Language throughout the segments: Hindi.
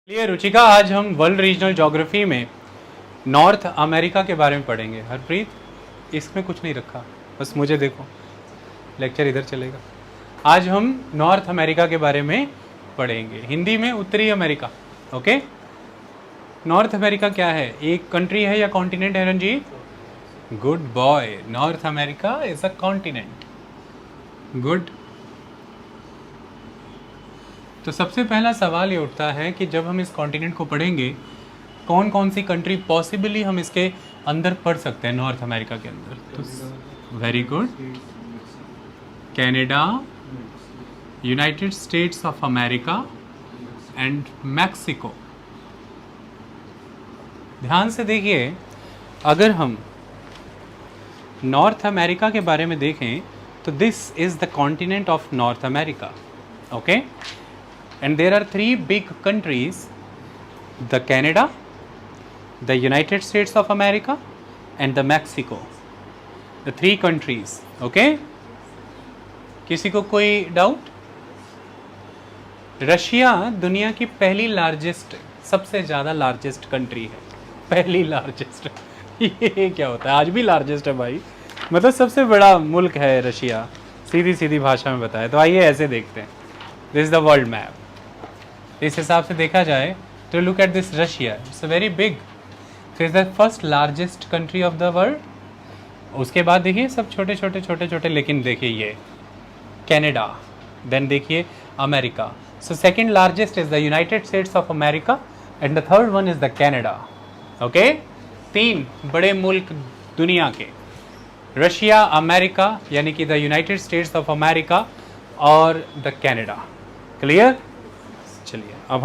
चलिए रुचिका, आज हम वर्ल्ड रीजनल ज्योग्राफी में नॉर्थ अमेरिका के बारे में पढ़ेंगे। हरप्रीत, इसमें कुछ नहीं रखा, बस मुझे देखो, लेक्चर इधर चलेगा। आज हम नॉर्थ अमेरिका के बारे में पढ़ेंगे, हिंदी में उत्तरी अमेरिका। ओके, नॉर्थ अमेरिका क्या है? एक कंट्री है या कॉन्टिनेंट है Ranjit? Good boy, North America is a continent. Good. तो सबसे पहला सवाल ये उठता है कि जब हम इस कॉन्टिनेंट को पढ़ेंगे, कौन कौन सी कंट्री पॉसिबली हम इसके अंदर पढ़ सकते हैं नॉर्थ अमेरिका के अंदर? तो very good, Canada, United States of America and Mexico. ध्यान से देखिए, अगर हम नॉर्थ अमेरिका के बारे में देखें तो this is the continent of north America. Okay, and there are three big countries: the Canada, the United States of America and the Mexico. The three countries. Okay, किसी को कोई डाउट? रशिया दुनिया की पहली लार्जेस्ट, सबसे ज़्यादा लार्जेस्ट कंट्री है। पहली लार्जेस्ट ये क्या होता है? आज भी लार्जेस्ट है भाई, मतलब सबसे बड़ा मुल्क है रशिया, सीधी सीधी भाषा में बताए तो। आइए ऐसे देखते हैं, this is the world map. इस हिसाब से देखा जाए तो look at this, Russia it's a very big, so is the first largest country of the world. उसके बाद देखिए सब छोटे छोटे छोटे छोटे, लेकिन देखिए ये कनाडा, देन देखिए America. So second largest is the United States of America and the third one is the Canada. Okay, तीन बड़े मुल्क दुनिया के, रशिया, अमेरिका यानी कि the United States of America और द कनाडा। क्लियर? चलिए अब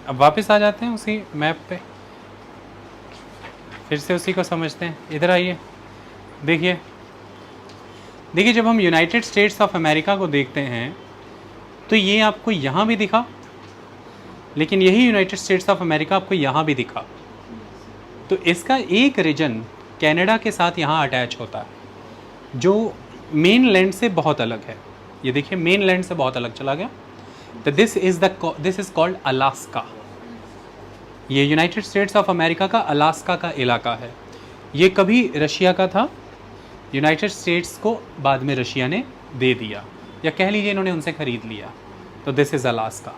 अब वापस आ जाते हैं उसी मैप पे, फिर से उसी को समझते हैं। इधर आइए, देखिए देखिए, जब हम यूनाइटेड स्टेट्स ऑफ अमेरिका को देखते हैं तो ये आपको यहाँ भी दिखा, लेकिन यही यूनाइटेड स्टेट्स ऑफ अमेरिका आपको यहाँ भी दिखा। तो इसका एक रीजन कनाडा के साथ यहाँ अटैच होता है, जो मेन लैंड से बहुत अलग है। ये देखिए, मेन लैंड से बहुत अलग चला गया। तो दिस इज कॉल्ड अलास्का। ये यूनाइटेड स्टेट्स ऑफ अमेरिका का अलास्का का इलाका है। ये कभी रशिया का था, यूनाइटेड स्टेट्स को बाद में रशिया ने दे दिया, या कह लीजिए इन्होंने उनसे खरीद लिया। तो this is Alaska.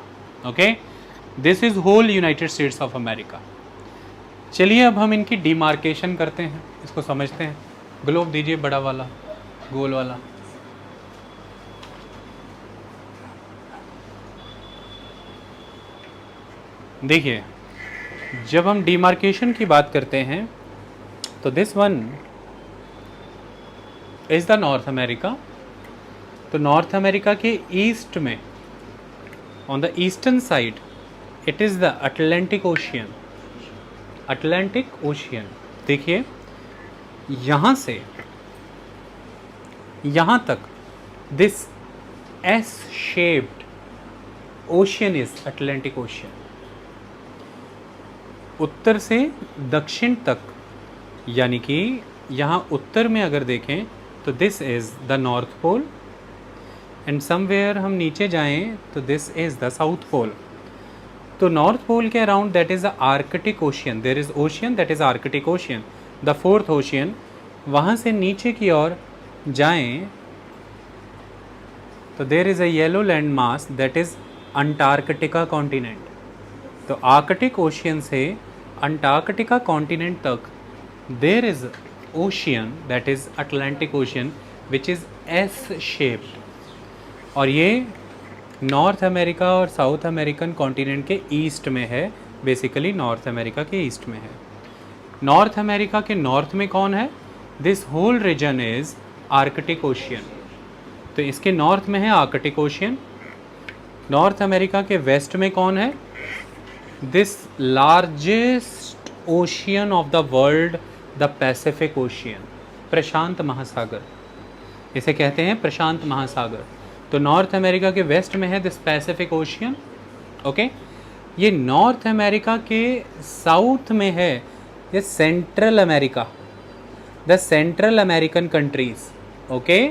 Okay, this is whole United States of America. चलिए अब हम इनकी डिमार्केशन करते हैं, इसको समझते हैं। ग्लोब दीजिए, बड़ा वाला, गोल वाला। देखिए, जब हम डिमार्केशन की बात करते हैं तो this one is the North America. तो नॉर्थ अमेरिका के ईस्ट में, on the eastern side, it is the Atlantic ocean. Atlantic ocean, देखिए यहाँ से यहाँ तक this S shaped ocean is Atlantic ocean. उत्तर से दक्षिण तक, यानी कि यहाँ उत्तर में अगर देखें तो this is the North Pole, and somewhere हम नीचे जाएं तो this is the South Pole. तो नॉर्थ पोल के around that is the Arctic Ocean, there is ocean that is Arctic Ocean, the fourth ocean. वहाँ से नीचे की ओर जाएं तो there is a yellow land mass that is Antarctica continent. तो आर्कटिक ओशियन से अंटार्कटिका कॉन्टिनेंट तक there is ocean that is Atlantic ocean which is S shaped. और ये नॉर्थ अमेरिका और साउथ अमेरिकन कॉन्टिनेंट के ईस्ट में है, बेसिकली नॉर्थ अमेरिका के ईस्ट में है। नॉर्थ अमेरिका के नॉर्थ में कौन है? This whole region is Arctic ocean. तो इसके नॉर्थ में है आर्कटिक ओशियन। नॉर्थ अमेरिका के वेस्ट में कौन है? This largest ocean of the world, the Pacific ocean, प्रशांत महासागर, इसे कहते हैं प्रशांत महासागर। तो नॉर्थ अमेरिका के वेस्ट में है दिस पैसिफिक ओशियन। ओके, ये नॉर्थ अमेरिका के साउथ में है ये central America, the central American countries. Okay,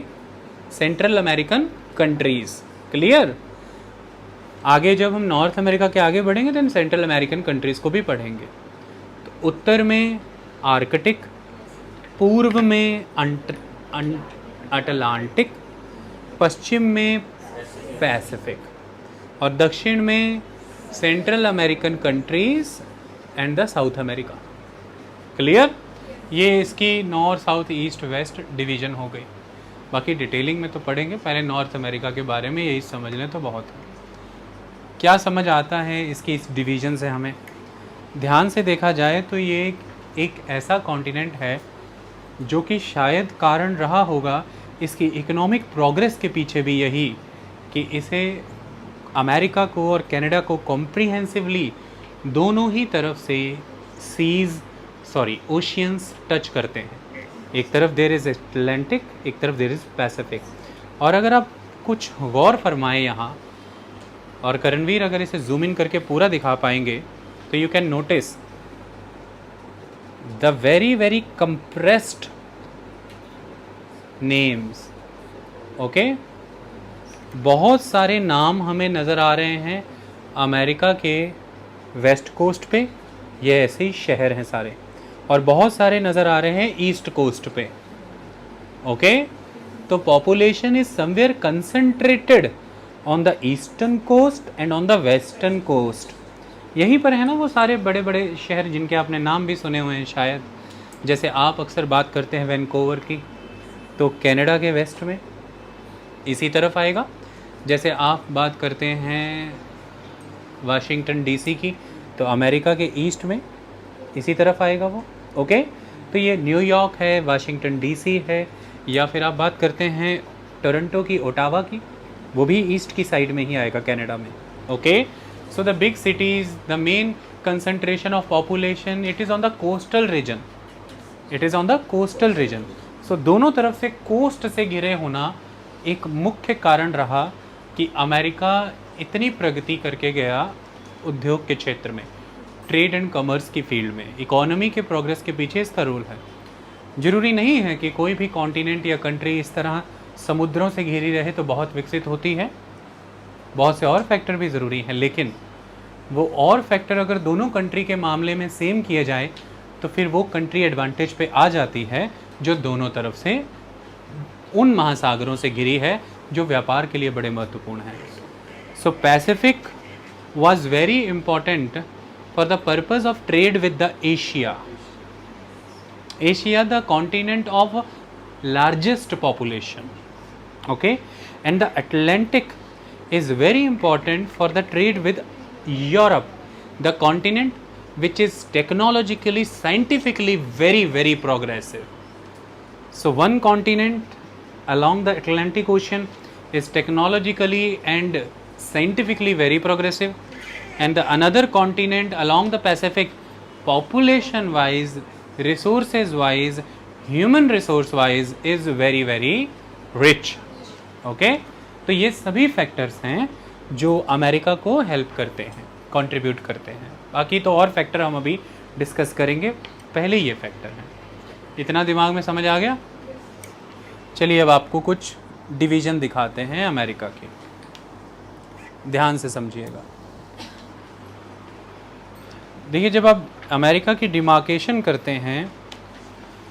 central American countries. Clear? आगे जब हम नॉर्थ अमेरिका के आगे बढ़ेंगे तो सेंट्रल अमेरिकन कंट्रीज़ को भी पढ़ेंगे। तो उत्तर में आर्कटिक, पूर्व में अटलांटिक, पश्चिम में पैसिफिक और दक्षिण में Central American countries and the South America. Clear? ये इसकी north, south, east, west division हो गई। बाकी डिटेलिंग में तो पढ़ेंगे, पहले नॉर्थ अमेरिका के बारे में यही समझ लें तो बहुत है। क्या समझ आता है इसकी इस डिवीज़न से? हमें ध्यान से देखा जाए तो ये एक ऐसा कॉन्टिनेंट है जो कि शायद कारण रहा होगा इसकी इकोनॉमिक प्रोग्रेस के पीछे भी यही कि इसे अमेरिका को और कनाडा को कॉम्प्रिहेंसिवली दोनों ही तरफ से ओशियंस टच करते हैं। एक तरफ देर इज़ अटलांटिक, एक तरफ देर इज़ पैसिफिक। और अगर आप कुछ गौर फरमाएं यहाँ, और करणवीर अगर इसे जूम इन करके पूरा दिखा पाएंगे तो you can notice the very very compressed names. Okay, बहुत सारे नाम हमें नज़र आ रहे हैं अमेरिका के वेस्ट कोस्ट पे, ये ऐसे ही शहर हैं सारे, और बहुत सारे नज़र आ रहे हैं ईस्ट कोस्ट पे। ओके, तो population is somewhere concentrated on the eastern coast and on the western coast. यहीं पर है ना वो सारे बड़े बड़े शहर जिनके आपने नाम भी सुने हुए हैं शायद। जैसे आप अक्सर बात करते हैं वैनकूवर की, तो कनाडा के वेस्ट में इसी तरफ आएगा। जैसे आप बात करते हैं वाशिंगटन डीसी की, तो अमेरिका के ईस्ट में इसी तरफ आएगा वो। ओके, तो ये न्यूयॉर्क है, वाशिंगटन डीसी है, या फिर आप बात करते हैं टोरंटो की, ओटावा की, वो भी ईस्ट की साइड में ही आएगा कनाडा में। Okay, so the big cities, the main concentration of population, it is on the coastal region, it is on the coastal region. So दोनों तरफ से कोस्ट से घिरे होना एक मुख्य कारण रहा कि अमेरिका इतनी प्रगति करके गया उद्योग के क्षेत्र में, ट्रेड एंड कॉमर्स की फील्ड में। इकोनॉमी के प्रोग्रेस के पीछे इसका रोल है। ज़रूरी नहीं है कि कोई भी कॉन्टिनेंट या कंट्री इस तरह समुद्रों से घिरी रहे तो बहुत विकसित होती है, बहुत से और फैक्टर भी ज़रूरी हैं, लेकिन वो और फैक्टर अगर दोनों कंट्री के मामले में सेम किए जाए तो फिर वो कंट्री एडवांटेज पे आ जाती है जो दोनों तरफ से उन महासागरों से घिरी है जो व्यापार के लिए बड़े महत्वपूर्ण हैं। सो Pacific was very important for the purpose of trade with the Asia, the continent of largest population. Okay, and the Atlantic is very important for the trade with Europe, the continent which is technologically, scientifically very very progressive. So one continent along the Atlantic Ocean is technologically and scientifically very progressive, and the another continent along the Pacific, population wise, resources wise, human resource wise is very very rich. Okay, तो ये सभी फैक्टर्स हैं जो अमेरिका को हेल्प करते हैं, कंट्रीब्यूट करते हैं। बाकी तो और फैक्टर हम अभी डिस्कस करेंगे, पहले ये फैक्टर हैं। इतना दिमाग में समझ आ गया? चलिए अब आपको कुछ डिवीज़न दिखाते हैं अमेरिका के, ध्यान से समझिएगा। देखिए, जब आप अमेरिका की डिमार्केशन करते हैं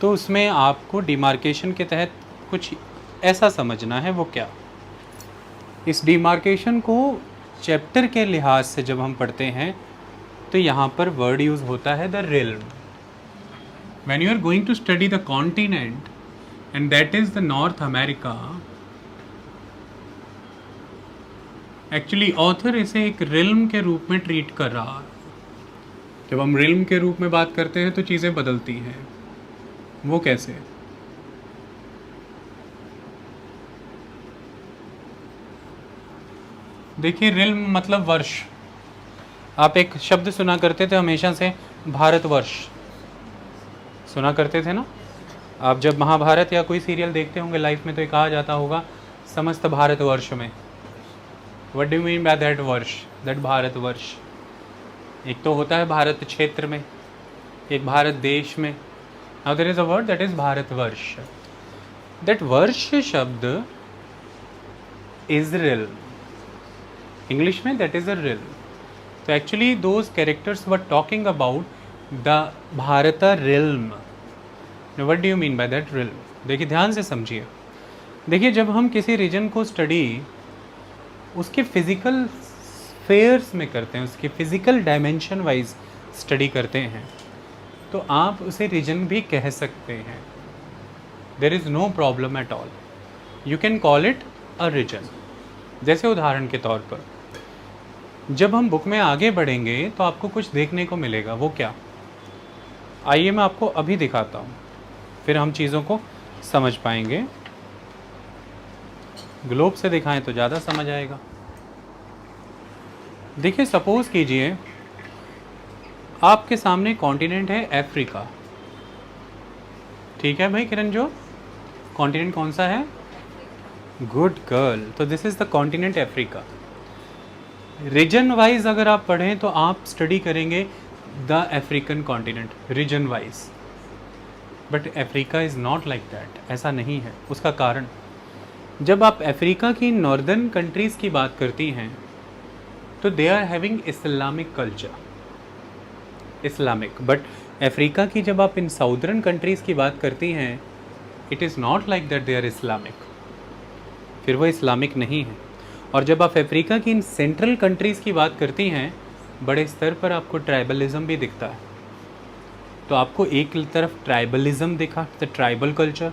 तो उसमें आपको डिमार्केशन के तहत कुछ ऐसा समझना है। वो क्या? इस डिमार्केशन को चैप्टर के लिहाज से जब हम पढ़ते हैं तो यहाँ पर वर्ड यूज़ होता है the realm. When you are going to study the continent and that is the North America, actually author इसे एक रिल्म के रूप में ट्रीट कर रहा है। जब हम रिल्म के रूप में बात करते हैं तो चीज़ें बदलती हैं। वो कैसे? देखिए, रिल्म मतलब वर्ष। आप एक शब्द सुना करते थे हमेशा से, भारतवर्ष सुना करते थे ना। आप जब महाभारत या कोई सीरियल देखते होंगे लाइफ में तो ये कहा जाता होगा समस्त भारतवर्ष में। What do you mean by that वर्ष, दैट भारतवर्ष? एक तो होता है भारत क्षेत्र में, एक भारत देश में। Now there is a word that is Bharatvarsh. That वर्ष शब्द इजराइल, इंग्लिश में दैट इज़ अ रिल. तो actually those characters were talking about the Bharat realm. What do you mean by that realm? देखिए ध्यान से समझिए. देखिए जब हम किसी रीजन को स्टडी उसके फिजिकल स्फेयर्स में करते हैं, उसके फिजिकल डायमेंशन वाइज स्टडी करते हैं, तो आप उसे रीजन भी कह सकते हैं. There is no problem at all. You can call it a region. जैसे उदाहरण के तौर पर जब हम बुक में आगे बढ़ेंगे तो आपको कुछ देखने को मिलेगा. वो क्या? आइए मैं आपको अभी दिखाता हूँ, फिर हम चीज़ों को समझ पाएंगे. ग्लोब से दिखाएं तो ज़्यादा समझ आएगा. देखिए सपोज कीजिए आपके सामने कॉन्टिनेंट है अफ्रीका. ठीक है भाई किरण, जो कॉन्टिनेंट कौन सा है? Good girl. तो this is the continent Africa. Region wise अगर आप पढ़ें तो आप स्टडी करेंगे the African continent region wise. But Africa is not like that. ऐसा नहीं है. उसका कारण, जब आप अफ्रीका की नॉर्दर्न कंट्रीज़ की बात करती हैं तो they are having Islamic culture, Islamic. But Africa की जब आप इन साउदर्न कंट्रीज़ की बात करती हैं, it is not like that they are Islamic. फिर वो इस्लामिक नहीं है. और जब आप अफ्रीका की इन सेंट्रल कंट्रीज़ की बात करती हैं, बड़े स्तर पर आपको ट्राइबलिज़म भी दिखता है. तो आपको एक तरफ ट्राइबलिज़म दिखा, द ट्राइबल कल्चर.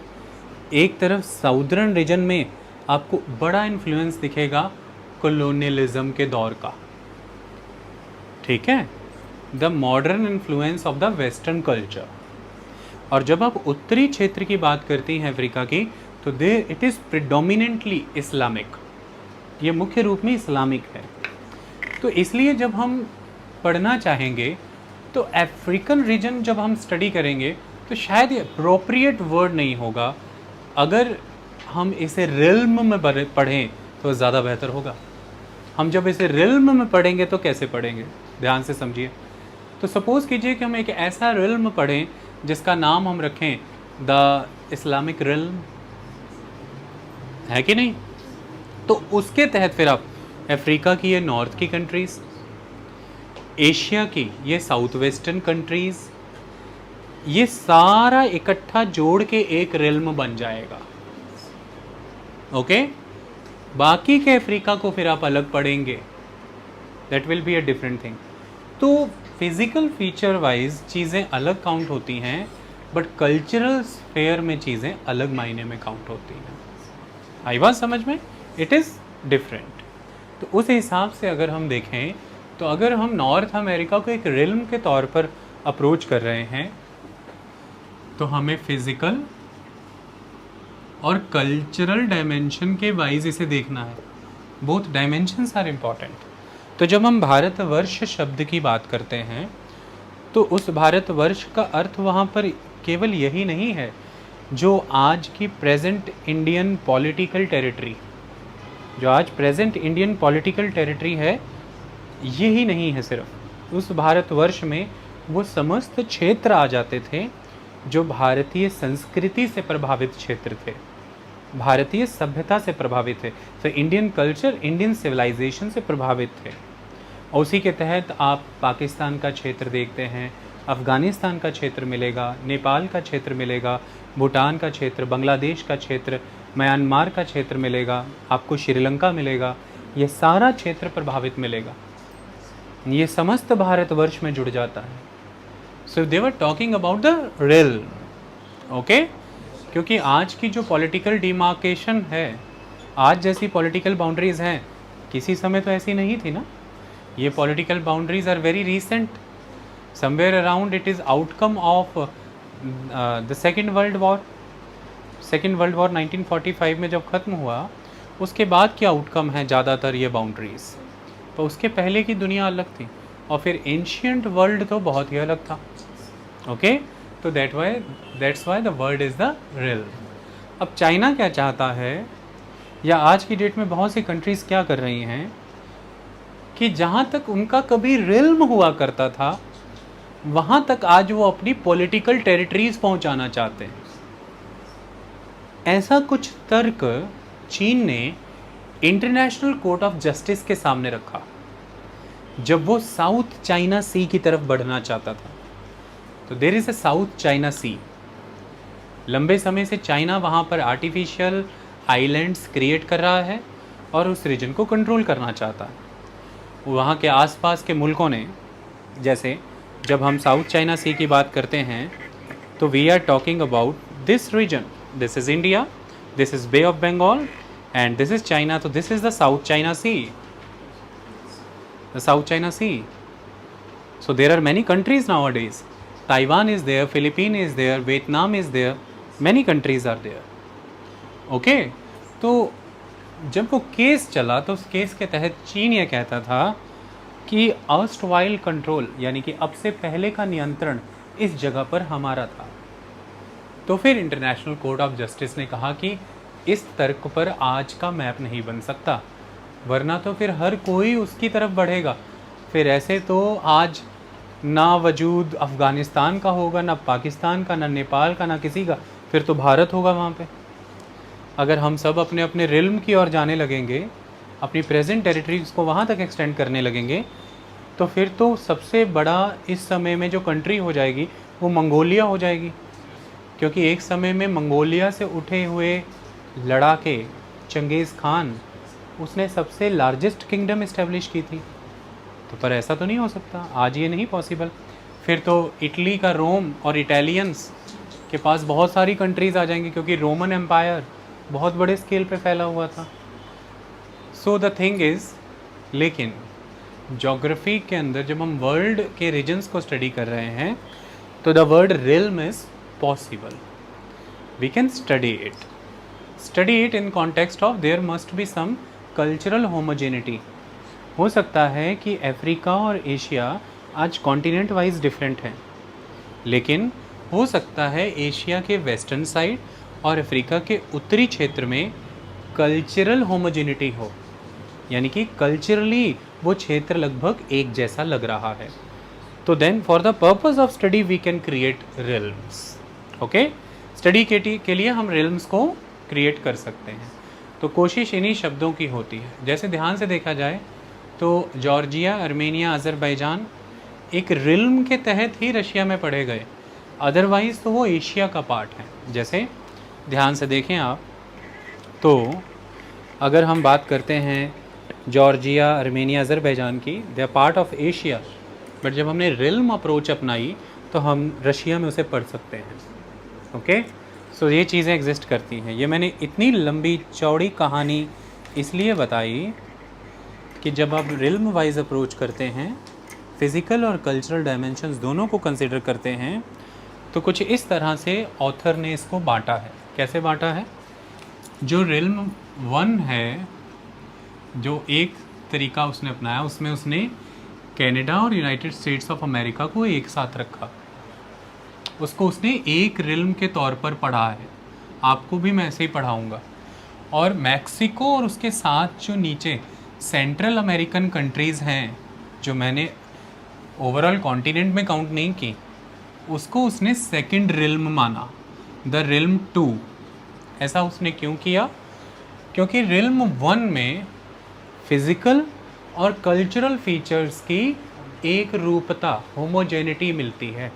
एक तरफ साउदर्न रीजन में आपको बड़ा इन्फ्लुएंस दिखेगा कॉलोनियलिज्म के दौर का. ठीक है, the modern influence of the western culture. और जब आप उत्तरी क्षेत्र की बात करती हैं अफ्रीका की, तो दे इट इज़ प्रिडोमिनेंटली इस्लामिक. ये मुख्य रूप में इस्लामिक है. तो इसलिए जब हम पढ़ना चाहेंगे तो अफ्रीकन रीजन जब हम स्टडी करेंगे तो शायद ये अप्रोप्रिएट वर्ड नहीं होगा. अगर हम इसे रिल्म में पढ़ें तो ज़्यादा बेहतर होगा. हम जब इसे रिल्म में पढ़ेंगे तो कैसे पढ़ेंगे? ध्यान से समझिए. तो सपोज़ कीजिए कि हम एक ऐसा रिल्म पढ़ें जिसका नाम हम रखें द इस्लामिक रिल्म, है कि नहीं? तो उसके तहत फिर आप अफ्रीका की ये नॉर्थ की कंट्रीज़, एशिया की ये साउथ वेस्टर्न कंट्रीज़, ये सारा इकट्ठा जोड़ के एक रिल्म बन जाएगा. ओके. बाकी के अफ्रीका को फिर आप अलग पढ़ेंगे. That will be a different thing. तो फिज़िकल फीचर वाइज चीज़ें अलग काउंट होती हैं, बट कल्चरल स्फेयर में चीज़ें अलग मायने में काउंट होती हैं. आई बात समझ में? It is different. तो उस हिसाब से अगर हम देखें तो अगर हम नॉर्थ अमेरिका को एक रिल्म के तौर पर अप्रोच कर रहे हैं तो हमें फिज़िकल और कल्चरल डायमेंशन के वाइज इसे देखना है. Both dimensions are important. तो जब हम भारतवर्ष शब्द की बात करते हैं तो उस भारतवर्ष का अर्थ वहाँ पर केवल यही नहीं है जो आज की प्रेजेंट इंडियन पॉलिटिकल टेरिटरी, जो आज प्रेजेंट इंडियन पॉलिटिकल टेरिटरी है, यही नहीं है. सिर्फ उस भारतवर्ष में वो समस्त क्षेत्र आ जाते थे जो भारतीय संस्कृति से प्रभावित क्षेत्र थे, भारतीय सभ्यता से प्रभावित थे. तो इंडियन कल्चर, इंडियन सिविलाइजेशन से प्रभावित थे. और उसी के तहत आप पाकिस्तान का क्षेत्र देखते हैं, अफ़गानिस्तान का क्षेत्र मिलेगा, नेपाल का क्षेत्र मिलेगा, भूटान का क्षेत्र, बांग्लादेश का क्षेत्र, म्यांमार का क्षेत्र मिलेगा, आपको श्रीलंका मिलेगा. ये सारा क्षेत्र प्रभावित मिलेगा. ये समस्त भारतवर्ष में जुड़ जाता है. So they were talking about the realm. Okay. क्योंकि आज की जो पॉलिटिकल डिमार्केशन है, आज जैसी पॉलिटिकल बाउंड्रीज़ हैं, किसी समय तो ऐसी नहीं थी ना. ये political boundaries are very recent. Somewhere around it is outcome of the Second World War. Second World War 1945 में जब ख़त्म हुआ, उसके बाद क्या आउटकम है ज़्यादातर ये बाउंड्रीज़. तो उसके पहले की दुनिया अलग थी और फिर एंशियंट वर्ल्ड तो बहुत ही अलग था. ओके. तो that's why the word is the realm. अब चाइना क्या चाहता है, या आज की डेट में बहुत सी कंट्रीज़ क्या कर रही हैं कि जहाँ तक उनका कभी रिल्म हुआ करता था, वहाँ तक आज वो अपनी पॉलिटिकल टेरिटरीज पहुँचाना चाहते हैं. ऐसा कुछ तर्क चीन ने इंटरनेशनल कोर्ट ऑफ जस्टिस के सामने रखा जब वो साउथ चाइना सी की तरफ बढ़ना चाहता था। तो there is a South China Sea. लंबे समय से चाइना वहाँ पर आर्टिफिशियल आइलैंड्स क्रिएट कर रहा है और उस रीजन को कंट्रोल करना चाहता है। वहाँ के आसपास के मुल्कों ने, जैसे जब हम साउथ चाइना सी की बात करते हैं तो we are talking about this region, this is India, this is Bay of Bengal and this is China. तो this is the South China Sea, the South China Sea. So there are many countries nowadays. Taiwan is there, Philippines is there, Vietnam is there, many countries are there. Okay? तो जब वो केस चला तो उस केस के तहत चीन ये कहता था कि अर्स्टवाइल कंट्रोल, यानी कि अब से पहले का नियंत्रण इस जगह पर हमारा था। तो फिर इंटरनेशनल कोर्ट ऑफ जस्टिस ने कहा कि इस तर्क पर आज का मैप नहीं बन सकता, वरना तो फिर हर कोई उसकी तरफ बढ़ेगा। फिर ऐसे तो आज ना वजूद अफ़गानिस्तान का होगा, ना पाकिस्तान का, ना नेपाल का, ना किसी का, फिर तो भारत होगा वहाँ पे। अगर हम सब अपने अपने रिल्म की ओर जाने लगेंगे, अपनी प्रेजेंट टेरिटरीज़ को वहाँ तक एक्सटेंड करने लगेंगे, तो फिर तो सबसे बड़ा इस समय में जो कंट्री हो जाएगी वो मंगोलिया हो जाएगी। क्योंकि एक समय में मंगोलिया से उठे हुए लड़ाके चंगेज़ खान, उसने सबसे लार्जेस्ट किंगडम इस्टेब्लिश की थी। तो पर ऐसा तो नहीं हो सकता, आज ये नहीं पॉसिबल। फिर तो इटली का रोम और इटालियंस के पास बहुत सारी कंट्रीज़ आ जाएंगी, क्योंकि रोमन एम्पायर बहुत बड़े स्केल पे फैला हुआ था। सो द थिंग इज़, लेकिन जोग्राफ़ी के अंदर जब हम वर्ल्ड के रीजन्स को स्टडी कर रहे हैं तो the word realm is possible, we can study it in context of there must be some cultural homogeneity. हो सकता है कि अफ्रीका और एशिया आज कॉन्टिनेंट वाइज डिफरेंट हैं, लेकिन हो सकता है एशिया के वेस्टर्न साइड और अफ्रीका के उत्तरी क्षेत्र में कल्चरल होमोजेनिटी हो, यानी कि कल्चरली वो क्षेत्र लगभग एक जैसा लग रहा है। तो then for the purpose of study we can create realms. Okay, study के लिए हम रिल्म्स को क्रिएट कर सकते हैं। तो कोशिश इन्हीं शब्दों की होती है। जैसे ध्यान से देखा जाए तो जॉर्जिया, अर्मेनिया, अज़रबैजान एक रिल्म के तहत ही रशिया में पढ़े गए, अदरवाइज़ तो वो एशिया का पार्ट है। जैसे ध्यान से देखें आप, तो अगर हम बात करते हैं जॉर्जिया, अर्मेनिया, अज़रबैजान की, they are part of Asia, but जब हमने रिल्म अप्रोच अपनाई तो हम रशिया में उसे पढ़ सकते हैं। ओके, सो ये चीज़ें एग्जिस्ट करती हैं। ये मैंने इतनी लंबी चौड़ी कहानी इसलिए बताई कि जब आप रिल्म वाइज अप्रोच करते हैं, फिज़िकल और कल्चरल डायमेंशंस दोनों को कंसिडर करते हैं, तो कुछ इस तरह से ऑथर ने इसको बांटा है। कैसे बांटा है? जो रिल्म 1 है, जो एक तरीका उसने अपनाया, उसमें उसने कनाडा और यूनाइटेड स्टेट्स ऑफ अमेरिका को एक साथ रखा, उसको उसने एक रिल्म के तौर पर पढ़ा है। आपको भी मैं ऐसे ही पढ़ाऊँगा। और मैक्सिको और उसके साथ जो नीचे सेंट्रल अमेरिकन कंट्रीज़ हैं, जो मैंने ओवरऑल कॉन्टिनेंट में काउंट नहीं की, उसको उसने सेकंड रिल्म माना, द रिल्म 2। ऐसा उसने क्यों किया? क्योंकि रिल्म 1 में फिज़िकल और कल्चरल फीचर्स की एक रूपता, होमोजेनिटी मिलती है।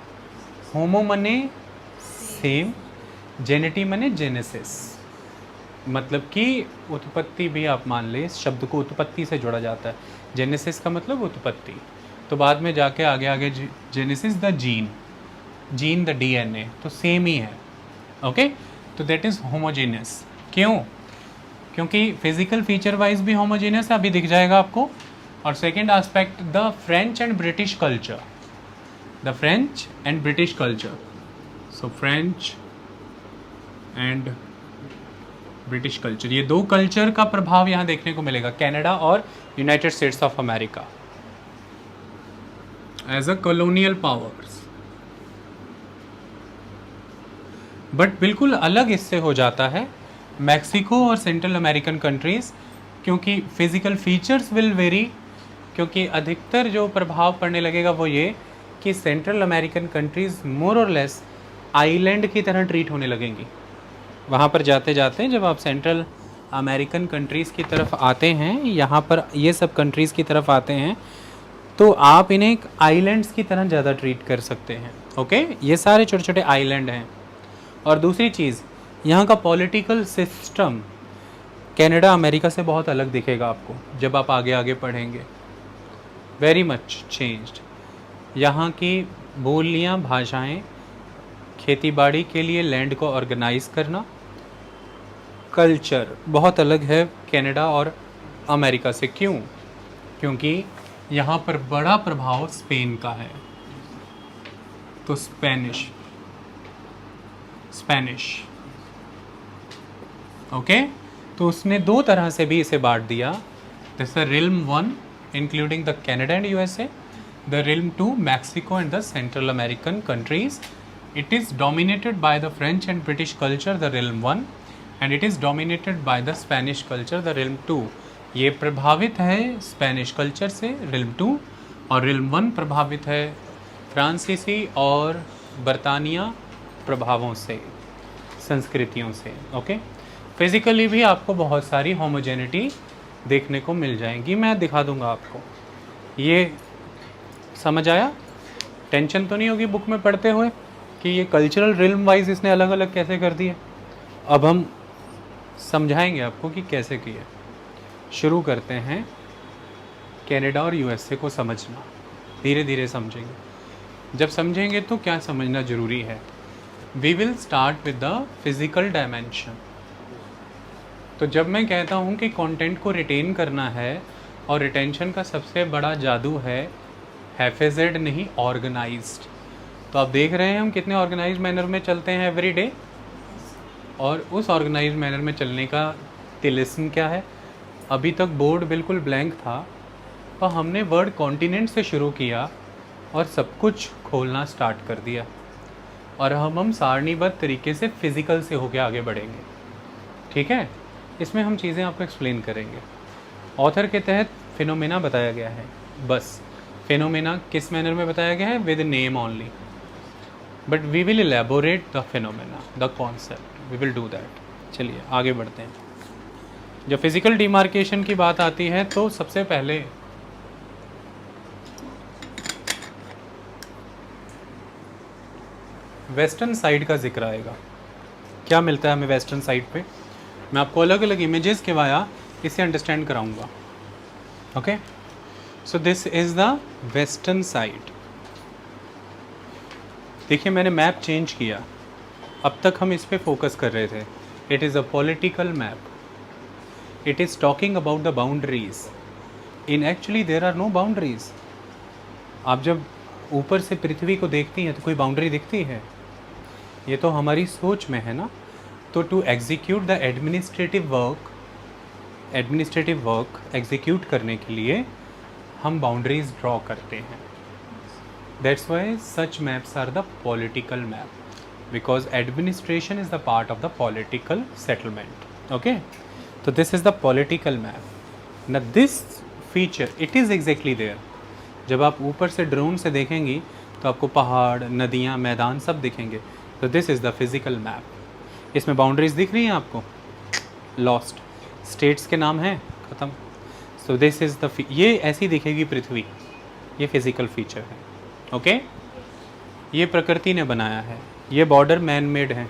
होमो मने सेम, जेनेटी मने जेनेसिस, मतलब कि उत्पत्ति भी आप मान लें, इस शब्द को उत्पत्ति से जोड़ा जाता है। जेनेसिस का मतलब उत्पत्ति, तो बाद में जाके आगे genesis the gene the DNA, तो सेम ही है। ओके, तो दैट इज़ होमोजेनियस। क्यों? क्योंकि फिजिकल फीचर वाइज भी होमोजेनियस है, अभी दिख जाएगा आपको। और second aspect, the French and British culture, the French and British culture, so French and British culture, ये दो कल्चर का प्रभाव यहाँ देखने को मिलेगा, कनाडा और United States of America as a colonial powers. But बिल्कुल अलग इससे हो जाता है मैक्सिको और सेंट्रल अमेरिकन कंट्रीज़, क्योंकि फिज़िकल फीचर्स विल वेरी, क्योंकि अधिकतर जो प्रभाव पड़ने लगेगा वो ये कि सेंट्रल अमेरिकन कंट्रीज़ मोर और लेस आइलैंड की तरह ट्रीट होने लगेंगी। वहाँ पर जाते जाते जब आप सेंट्रल अमेरिकन कंट्रीज़ की तरफ आते हैं, यहाँ पर ये सब कंट्रीज़ की तरफ आते हैं, तो आप इन्हें एक आइलैंड्स की तरह ज़्यादा ट्रीट कर सकते हैं। ओके, ये सारे छोटे छोटे आइलैंड हैं। और दूसरी चीज़, यहाँ का पॉलिटिकल सिस्टम कनाडा अमेरिका से बहुत अलग दिखेगा आपको जब आप आगे आगे पढ़ेंगे। Very much changed. यहाँ की बोलियाँ, भाषाएं, खेतीबाड़ी के लिए लैंड को ऑर्गेनाइज करना, कल्चर बहुत अलग है कनाडा और अमेरिका से। क्यों? क्योंकि यहाँ पर बड़ा प्रभाव स्पेन का है। तो स्पेनिश ओके, तो उसने दो तरह से भी इसे बांट दिया। जैसे realm 1 including the Canada and USA, the realm 2 Mexico and the central American countries. It is dominated by the French and British culture, the realm 1, and it is dominated by the Spanish culture, the realm 2। ये प्रभावित है स्पेनिश कल्चर से, रिल्म 2, और रिल्म 1 प्रभावित है फ्रांसीसी और बरतानिया प्रभावों से, संस्कृतियों से। ओके, फिज़िकली भी आपको बहुत सारी होमोजेनिटी देखने को मिल जाएंगी, मैं दिखा दूंगा आपको। ये समझ आया? टेंशन तो नहीं होगी बुक में पढ़ते हुए कि ये कल्चरल रिल्म वाइज इसने अलग अलग कैसे कर दिए। अब हम समझाएंगे आपको कि कैसे किए। शुरू करते हैं कनाडा और यूएसए को समझना, धीरे धीरे समझेंगे। जब समझेंगे तो क्या समझना ज़रूरी है। We will start with the physical dimension. तो जब मैं कहता हूँ कि कंटेंट को रिटेन करना है, और रिटेंशन का सबसे बड़ा जादू है हैफेजेड नहीं, ऑर्गेनाइज्ड। तो आप देख रहे हैं हम कितने ऑर्गेनाइज्ड मैनर में चलते हैं एवरी डे, और उस ऑर्गेनाइज्ड मैनर में चलने का तिलिस्म क्या है? अभी तक बोर्ड बिल्कुल ब्लैंक था और हमने वर्ड कॉन्टिनेंट से शुरू किया और सब कुछ खोलना स्टार्ट कर दिया, और हम सारणीबद्ध तरीके से फिज़िकल से होके आगे बढ़ेंगे। ठीक है, इसमें हम चीज़ें आपको एक्सप्लेन करेंगे। ऑथर के तहत फिनोमेना बताया गया है, बस फिनोमेना किस मैनर में बताया गया है? With name only, but we will elaborate the phenomena, the concept, we will do that. चलिए आगे बढ़ते हैं। जब फिज़िकल डिमार्केशन की बात आती है तो सबसे पहले वेस्टर्न साइड का जिक्र आएगा। क्या मिलता है हमें वेस्टर्न साइड पे? मैं आपको अलग अलग इमेजेस के वाया इसे अंडरस्टैंड कराऊंगा। Okay, so this is the western side. देखिए मैंने मैप चेंज किया, अब तक हम इस पे फोकस कर रहे थे। It is a political map, it is talking about the boundaries. In actually there are no boundaries. आप जब ऊपर से पृथ्वी को देखती हैं तो कोई बाउंड्री दिखती है? ये तो हमारी सोच में है ना। तो to execute the administrative work execute करने के लिए हम बाउंड्रीज ड्रॉ करते हैं। That's why such maps are the political map, because administration is the part of the political settlement. Okay, तो this is the political map. न this feature it is exactly there. जब आप ऊपर से ड्रोन से देखेंगी तो आपको पहाड़, नदियाँ, मैदान सब दिखेंगे। तो this is the physical map. इसमें बाउंड्रीज दिख रही हैं आपको? लॉस्ट, स्टेट्स के नाम हैं, ख़त्म। सो दिस इज़ द, ये ऐसी दिखेगी पृथ्वी, ये फिज़िकल फीचर है। ओके, ये प्रकृति ने बनाया है, ये बॉर्डर मैन मेड है,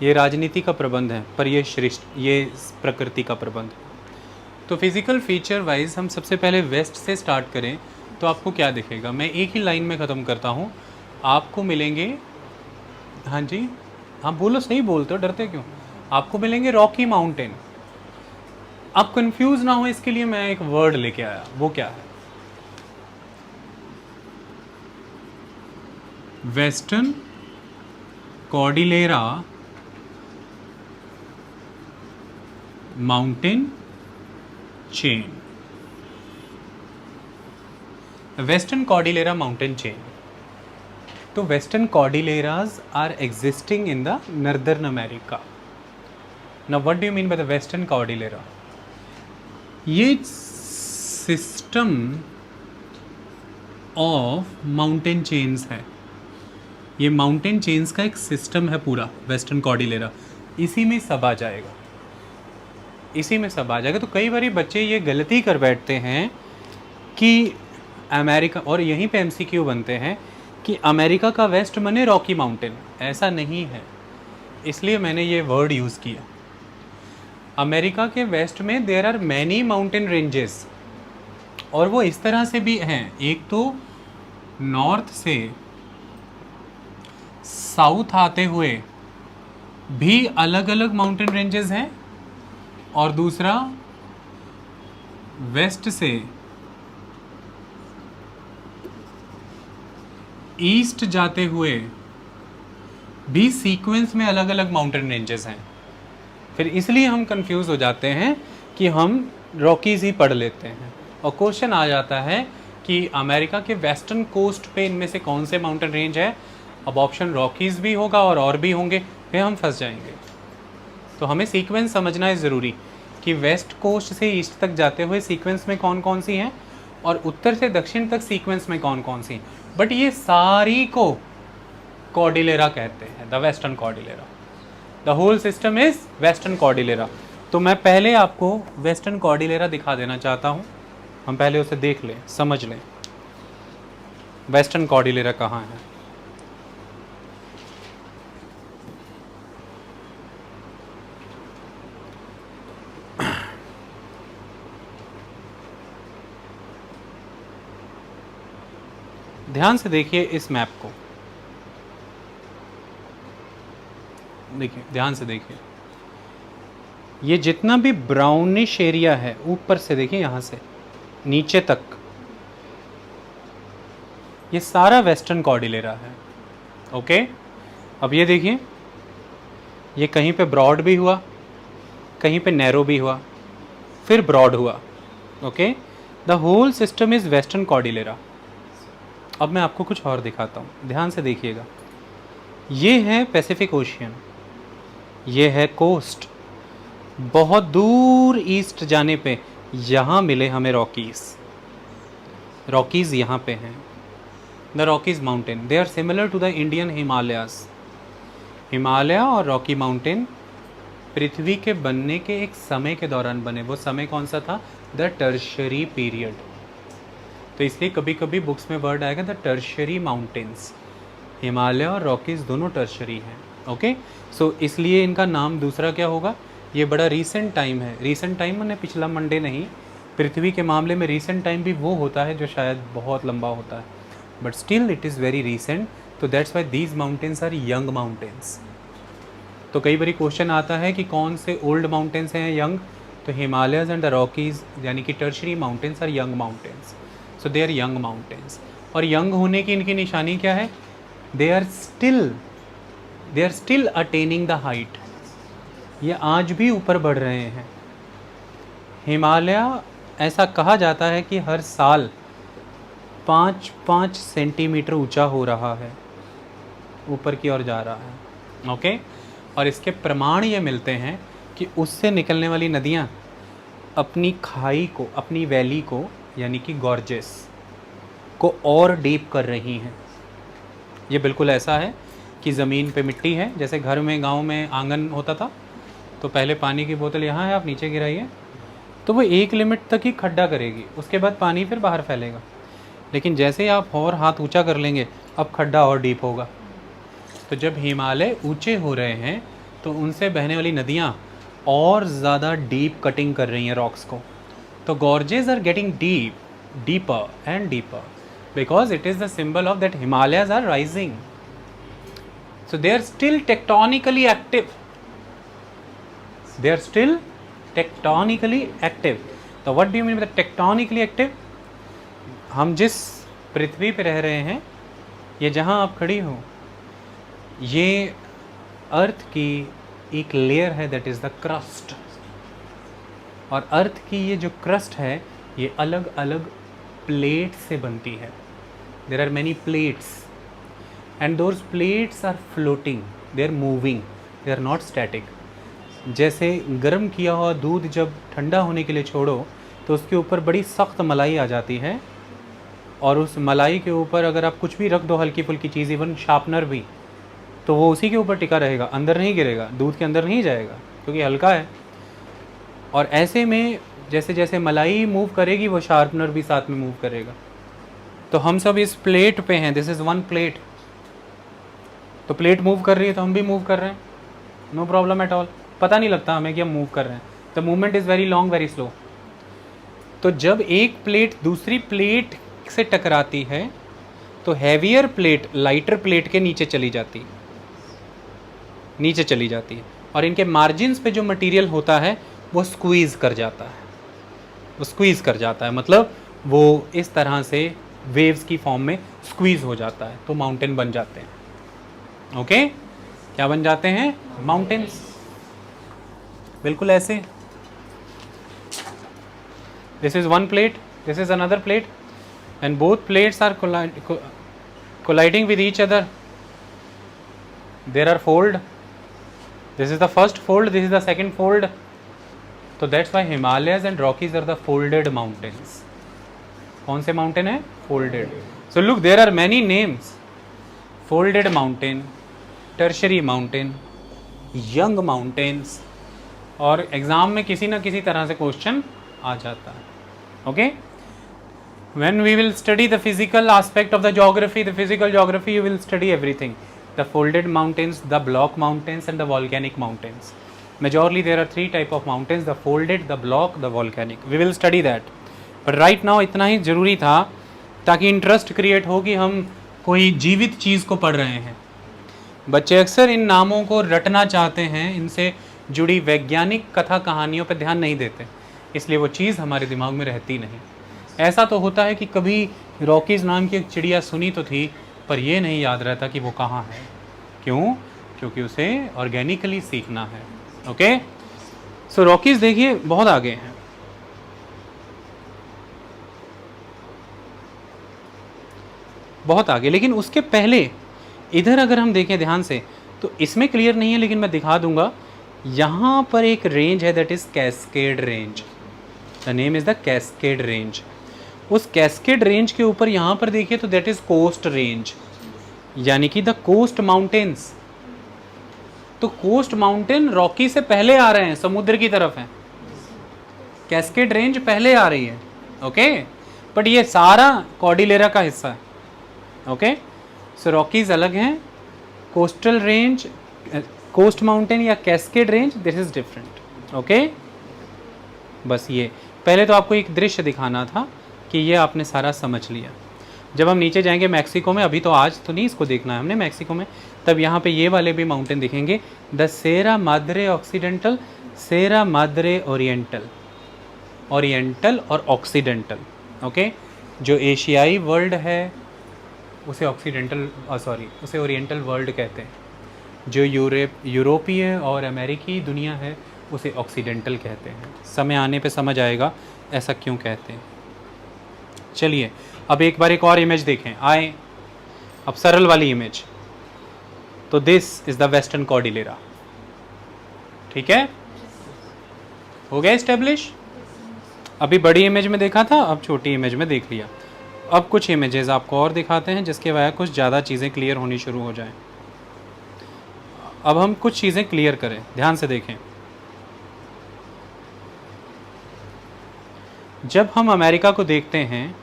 ये राजनीति का प्रबंध है, पर ये प्रकृति का प्रबंध। तो फिज़िकल फीचर वाइज हम सबसे पहले वेस्ट से स्टार्ट करें तो आपको क्या दिखेगा? मैं एक ही लाइन में ख़त्म करता हूँ। आपको मिलेंगे, हाँ जी, हाँ बोलो, सही बोलते हो, डरते क्यों? आपको मिलेंगे रॉकी माउंटेन। आप कंफ्यूज ना हो इसके लिए मैं एक वर्ड लेके आया, वो क्या है? Western cordillera mountain chain. Western cordillera mountain chain. तो western cordilleras are existing in the northern America. Now what do you mean by the western cordillera? ये सिस्टम ऑफ माउंटेन चेन्स है, ये माउंटेन चेन्स का एक सिस्टम है पूरा वेस्टर्न कॉर्डिलेरा, इसी में सब आ जाएगा। इसी में सब आ जाएगा। तो कई बार बच्चे ये गलती कर बैठते हैं कि अमेरिका, और यहीं पे एमसीक्यू बनते हैं कि अमेरिका का वेस्ट माने रॉकी माउंटेन। ऐसा नहीं है, इसलिए मैंने ये वर्ड यूज़ किया। अमेरिका के वेस्ट में there are many mountain ranges, और वो इस तरह से भी हैं। एक तो नॉर्थ से साउथ आते हुए भी अलग अलग माउंटेन रेंजेस हैं, और दूसरा वेस्ट से ईस्ट जाते हुए भी सीक्वेंस में अलग अलग माउंटेन रेंजेस हैं। फिर इसलिए हम कंफ्यूज हो जाते हैं कि हम रॉकीज ही पढ़ लेते हैं, और क्वेश्चन आ जाता है कि अमेरिका के वेस्टर्न कोस्ट पे इनमें से कौन से माउंटेन रेंज है। अब ऑप्शन रॉकीज भी होगा और भी होंगे, फिर हम फंस जाएंगे। तो हमें सीक्वेंस समझना है ज़रूरी कि वेस्ट कोस्ट से ईस्ट तक जाते हुए सीक्वेंस में कौन कौन सी हैं, और उत्तर से दक्षिण तक सीक्वेंस में कौन कौन सी। बट ये सारी को कॉर्डिलेरा कहते हैं, the western Cordillera. The whole system is Western Cordillera. तो मैं पहले आपको वेस्टर्न कॉर्डिलेरा दिखा देना चाहता हूँ, हम पहले उसे देख लें, समझ लें वेस्टर्न कॉर्डिलेरा कहाँ है। ध्यान से देखिए इस मैप को, देखिए ध्यान से देखिए, ये जितना भी ब्राउनिश एरिया है ऊपर से देखिए यहाँ से नीचे तक, ये सारा वेस्टर्न कॉर्डिलेरा है। ओके, अब ये देखिए, ये कहीं पे ब्रॉड भी हुआ, कहीं पे नैरो भी हुआ, फिर ब्रॉड हुआ। Okay, the whole system is Western Cordillera. अब मैं आपको कुछ और दिखाता हूँ, ध्यान से देखिएगा। ये है पैसिफिक ओशियन, ये है कोस्ट। बहुत दूर ईस्ट जाने पे यहाँ मिले हमें रॉकीज़। रॉकीज़ यहाँ पे हैं, the Rockies mountain. They are similar to the Indian Himalayas. Himalaya और रॉकी माउंटेन पृथ्वी के बनने के एक समय के दौरान बने। वो समय कौन सा था? The tertiary period. तो इसलिए कभी कभी बुक्स में वर्ड आएगा द टर्शरी माउंटेन्स। हिमालय और रॉकीज़ दोनों टर्शरी हैं। ओके, सो इसलिए इनका नाम दूसरा क्या होगा? ये बड़ा रीसेंट टाइम है। रीसेंट टाइम मैंने पिछला मंडे नहीं, पृथ्वी के मामले में रीसेंट टाइम भी वो होता है जो शायद बहुत लंबा होता है, but still it is very recent. तो that's why these mountains are young mountains. तो कई बार क्वेश्चन आता है कि कौन से ओल्ड माउंटेन्स हैं यंग, तो हिमालयज़ एंड द रॉकीज़ यानी कि tertiary mountains are young mountains. So they are young mountains. और यंग होने की इनकी निशानी क्या है? They are still attaining the height. ये आज भी ऊपर बढ़ रहे हैं। हिमालय ऐसा कहा जाता है कि हर साल 5-5 सेंटीमीटर ऊंचा हो रहा है, ऊपर की ओर जा रहा है। ओके, और इसके प्रमाण ये मिलते हैं कि उससे निकलने वाली नदियाँ अपनी खाई को, अपनी वैली को यानी कि गॉर्जेस को और डीप कर रही हैं। ये बिल्कुल ऐसा है कि ज़मीन पे मिट्टी है, जैसे घर में गांव में आंगन होता था, तो पहले पानी की बोतल यहाँ है, आप नीचे गिराइए तो वो एक लिमिट तक ही खड्डा करेगी, उसके बाद पानी फिर बाहर फैलेगा। लेकिन जैसे ही आप और हाथ ऊंचा कर लेंगे, अब खड्डा और डीप होगा। तो जब हिमालय ऊंचे हो रहे हैं तो उनसे बहने वाली नदियाँ और ज़्यादा डीप कटिंग कर रही हैं रॉक्स को। तो gorges are getting deeper and deeper because it is the symbol of that Himalayas are rising. So they are still tectonically active. They are still tectonically active. So what do you mean by tectonically active? हम जिस पृथ्वी पे रह रहे हैं, ये जहाँ आप खड़ी हो, ये अर्थ की एक लेयर है, दैट इज़ द क्रस्ट। और अर्थ की ये जो क्रस्ट है, ये अलग अलग प्लेट से बनती है। There are many plates. And those plates are floating, they are moving, they are not static. जैसे गर्म किया हुआ दूध जब ठंडा होने के लिए छोड़ो तो उसके ऊपर बड़ी सख्त मलाई आ जाती है, और उस मलाई के ऊपर अगर आप कुछ भी रख दो, हल्की फुल्की चीज़, इवन शार्पनर भी, तो वो उसी के ऊपर टिका रहेगा, अंदर नहीं गिरेगा, दूध के अंदर नहीं जाएगा क्योंकि हल्का है। और ऐसे में जैसे जैसे मलाई मूव करेगी वो शार्पनर भी साथ में मूव करेगा। तो हम सब इस प्लेट पे हैं, दिस इज़ वन प्लेट, तो प्लेट मूव कर रही है तो हम भी मूव कर रहे हैं, नो प्रॉब्लम एट ऑल, पता नहीं लगता हमें कि हम मूव कर रहे हैं। The movement is very long very slow. तो जब एक प्लेट दूसरी प्लेट से टकराती है तो हैवियर प्लेट लाइटर प्लेट के नीचे चली जाती है, नीचे चली जाती है, और इनके मार्जिन्स पे जो मटेरियल होता है वो स्क्वीज़ कर जाता है, वो स्क्वीज़ कर जाता है, मतलब वो इस तरह से वेव्स की फॉर्म में स्क्वीज़ हो जाता है, तो माउंटेन बन जाते हैं। ओके, क्या बन जाते हैं? माउंटेन्स। बिल्कुल ऐसे, this is one plate, this is another plate, and both plates are colliding with each other. There are fold. This is the first fold, this is the second fold. So that's why Himalayas and Rockies are the folded mountains. कौन से mountain है? Folded. So look, there are many names. Folded mountain, tertiary mountain, young mountains, और एग्ज़ाम में किसी ना किसी तरह से क्वेश्चन आ जाता है. Okay? When we will study the physical aspect of the geography, the physical geography, you will study everything. The folded mountains, the block mountains and the volcanic mountains. Majorly there are three type of mountains, the folded, the block, the volcanic. We will study that. But right now इतना ही ज़रूरी था ताकि इंटरेस्ट क्रिएट हो कि हम कोई जीवित चीज़ को पढ़ रहे हैं. बच्चे अक्सर इन नामों को रटना चाहते हैं, इनसे जुड़ी वैज्ञानिक कथा कहानियों पर ध्यान नहीं देते, इसलिए वो चीज़ हमारे दिमाग में रहती नहीं. ऐसा तो होता है कि कभी रॉकीज़ नाम की एक चिड़िया सुनी तो थी, पर ये नहीं याद रहता कि वो कहाँ है. क्यों? क्योंकि उसे ऑर्गेनिकली सीखना है. ओके, सो रॉकीज़ देखिए बहुत आगे हैं. बहुत आगे, लेकिन उसके पहले इधर अगर हम देखें ध्यान से तो इसमें क्लियर नहीं है, लेकिन मैं दिखा दूंगा. यहाँ पर एक रेंज है, that is cascade range. The name is the cascade range. उस कैस्केड रेंज के ऊपर यहाँ पर देखिए तो दैट इज़ कोस्ट रेंज, यानी कि द कोस्ट माउंटेन्स. तो कोस्ट माउंटेन रॉकी से पहले आ रहे हैं, समुद्र की तरफ हैं. कैस्केड रेंज पहले आ रही है. ओके, बट ये सारा कॉर्डिलेरा का हिस्सा है. ओके, सो रॉकीज अलग हैं, कोस्टल रेंज, कोस्ट माउंटेन या cascade range, this is different. Okay, बस ये पहले तो आपको एक दृश्य दिखाना था कि ये आपने सारा समझ लिया. जब हम नीचे जाएंगे मैक्सिको में, अभी तो आज तो नहीं इसको देखना है हमने मैक्सिको में, तब यहाँ पे ये वाले भी माउंटेन दिखेंगे. The Sierra Madre Occidental, Sierra Madre Oriental, Oriental और ऑक्सीडेंटल. ओके, जो एशियाई वर्ल्ड है उसे ऑक्सीडेंटल उसे ओरिएंटल वर्ल्ड कहते हैं. जो यूरोपीय और अमेरिकी दुनिया है उसे ऑक्सीडेंटल कहते हैं. समय आने पे समझ आएगा ऐसा क्यों कहते हैं. चलिए अब एक बार एक और इमेज देखें. आए अब सरल वाली इमेज. तो this is the western Cordillera. ठीक है, हो गया एस्टेब्लिश. अभी बड़ी इमेज में देखा था, अब छोटी इमेज में देख लिया. अब कुछ इमेजेस आपको और दिखाते हैं जिसके वजह कुछ ज़्यादा चीज़ें क्लियर होनी शुरू हो जाएं. अब हम कुछ चीज़ें क्लियर करें, ध्यान से देखें. जब हम अमेरिका को देखते हैं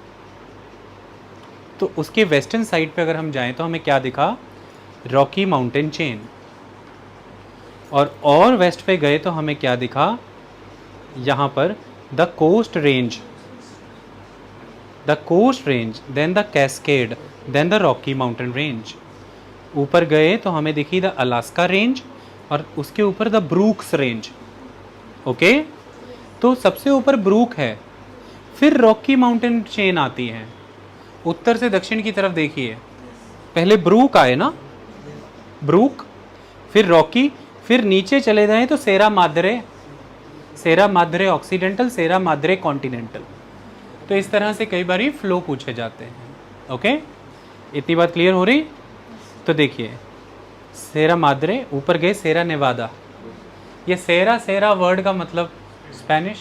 तो उसके वेस्टर्न साइड पे अगर हम जाएं तो हमें क्या दिखा? Rocky Mountain chain. और वेस्ट पे गए तो हमें क्या दिखा? यहाँ पर the coast range, the coast range, then the Cascade, then the Rocky Mountain range. ऊपर गए तो हमें दिखी द अलास्का रेंज और उसके ऊपर द ब्रूक्स रेंज. ओके, तो सबसे ऊपर ब्रूक है, फिर रॉकी माउंटेन चेन आती है. उत्तर से दक्षिण की तरफ देखिए, पहले ब्रूक आए ना, ब्रूक, फिर रॉकी, फिर नीचे चले जाएं तो सेरा माद्रे, सेरा Madre Occidental, Sierra Madre continental. तो इस तरह से कई बार फ्लो पूछे जाते हैं. ओके, इतनी बात क्लियर हो रही. तो देखिए सेरा माद्रे, ऊपर गए सेरा नेवादा. ये सेरा वर्ड का मतलब स्पेनिश,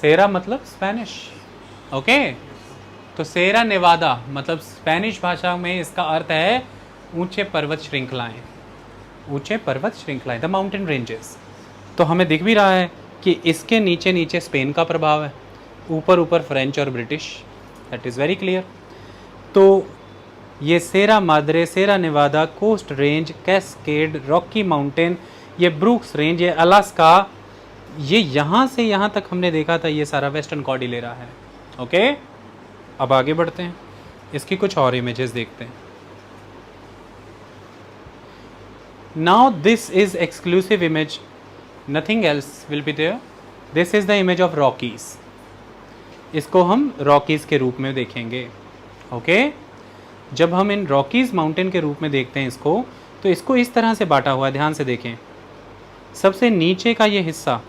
सेरा मतलब स्पेनिश. ओके, तो सेरा नेवादा मतलब स्पेनिश भाषा में इसका अर्थ है ऊंचे पर्वत श्रृंखलाएं, ऊंचे पर्वत श्रृंखलाएं, द माउंटेन रेंजेस. तो हमें दिख भी रहा है कि इसके नीचे नीचे स्पेन का प्रभाव है, ऊपर ऊपर फ्रेंच और British, that is very clear. तो ये Sierra Madre, Sierra Nevada, coast range, cascade, Rocky mountain, ये ब्रूक्स रेंज, ये अलास्का, ये यहाँ से यहाँ तक हमने देखा था, ये सारा वेस्टर्न कॉर्डिलेरा है। ओके, अब आगे बढ़ते हैं, इसकी कुछ और इमेजेस देखते हैं। Now this is exclusive image, nothing else will be there. This is the image of Rockies, इसको हम रॉकीज के रूप में देखेंगे। ओके, जब हम इन रॉकीज माउंटेन के रूप में देखते हैं इसको, तो इसको इस तरह से बांटा हुआ है, ध्यान से देखें। सबसे नीचे का ये हिस्सा,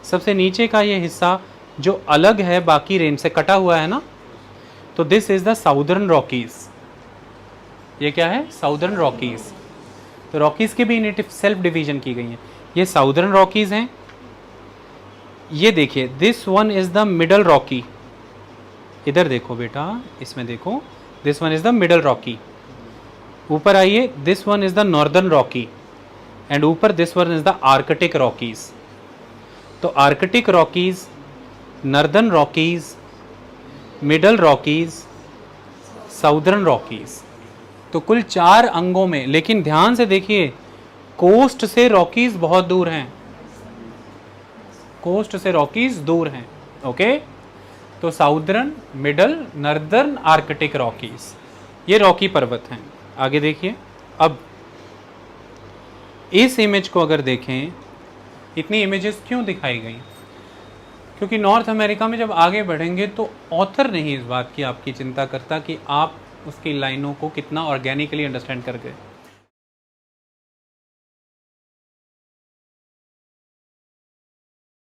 सबसे नीचे का ये हिस्सा जो अलग है बाकी रेंज से, कटा हुआ है ना, तो this is the southern Rockies. ये क्या है? Southern Rockies. तो रॉकीज के भी नेटिव सेल्फ डिवीजन की गई है। ये साउदर्न रॉकीज हैं। ये देखिए, this one is the middle Rocky, इधर देखो बेटा, इसमें देखो, this one is the middle Rocky. ऊपर आइए, this one is the northern Rocky, and ऊपर this one is the Arctic Rockies. तो Arctic Rockies, northern Rockies, middle Rockies, southern Rockies, तो कुल 4 अंगों में। लेकिन ध्यान से देखिए, कोस्ट से रॉकीज बहुत दूर हैं, कोस्ट से रॉकीज दूर हैं। ओके, तो southern, middle, northern, Arctic Rockies, ये रॉकी पर्वत हैं। आगे देखिए, अब इस इमेज को अगर देखें, इतनी इमेजेस क्यों दिखाई गई? क्योंकि नॉर्थ अमेरिका में जब आगे बढ़ेंगे तो ऑथर नहीं इस बात की आपकी चिंता करता कि आप उसकी लाइनों को कितना ऑर्गेनिकली अंडरस्टैंड कर गए।